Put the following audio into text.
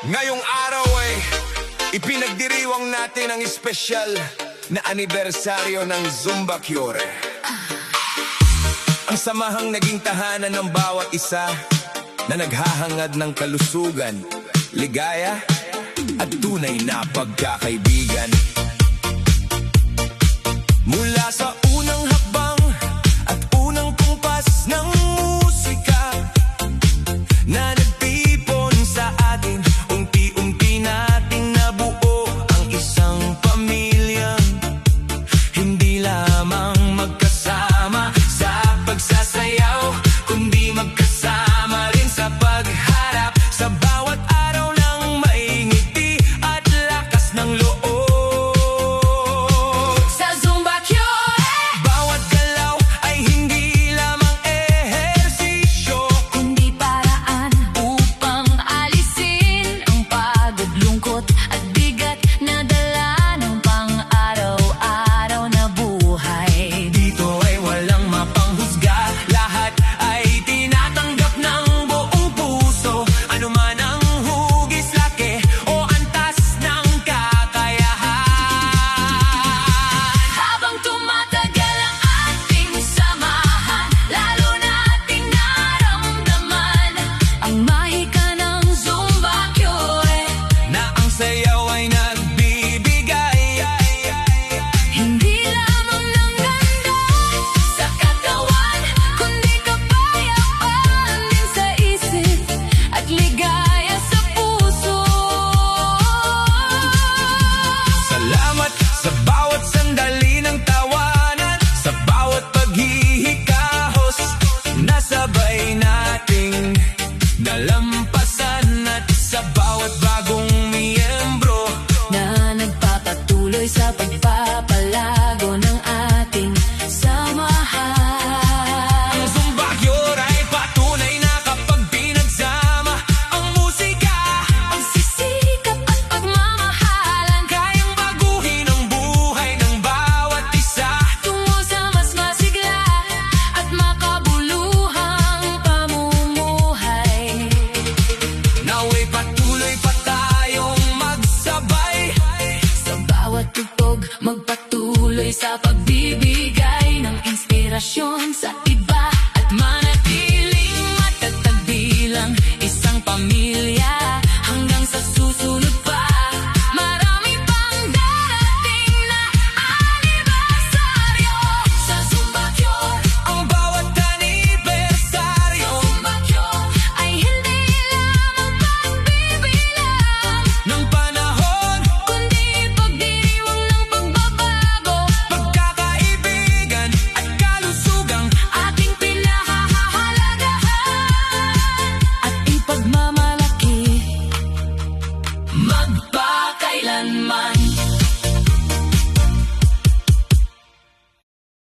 Ngayong araw ay ipinagdiriwang natin ang espesyal na anibersaryo ng Zumba Cure. Ang samahang naging tahanan ng bawat isa na naghahangad ng kalusugan, ligaya at tunay na pagkakaibigan. Mula sa unang hakbang at unang kumpas ng musika na nagtipon sa atin, unti-unti nating nabuo ang isang pamilyang hindi lamang magkasama sa pagsasayaw, kundi magkasama rin sa pagharap sa bawat araw ng maingiti at lakas ng loob. Sa bawat sandali ng tawanan, sa bawat paghihikahos, nasabay nating nalampasan, at sa bawat bagong miyembro na nagpapatuloy sa pagpapalago ng ating samahan. Ang Zumba Cure ay patunay na kapag pinagsama ang musika, Ang sisikap at pagmamahalan, kayang baguhin ang buhay ng bawat isa. tungo sa mas masigla at makabuluhang pamumuhay. Nawa'y patuloy pa tayong magsabay Sa bawat tugtog, magpatuloy sa pagbibigay ng inspirasyon sa iba at manatiling matatag bilang isang pamilya hanggang sa susunod pa. Marami pang darating na anibersaryo sa Zumba Cure. ang bawat anibersaryo Zumba Cure ay hindi lamang pagbibilang, ng panahon, kundi pagdiriwang ng pagbabago, pagkakaibigan at kalusugang ating pinahahalagahan at ipagmamalaki magpakailanman.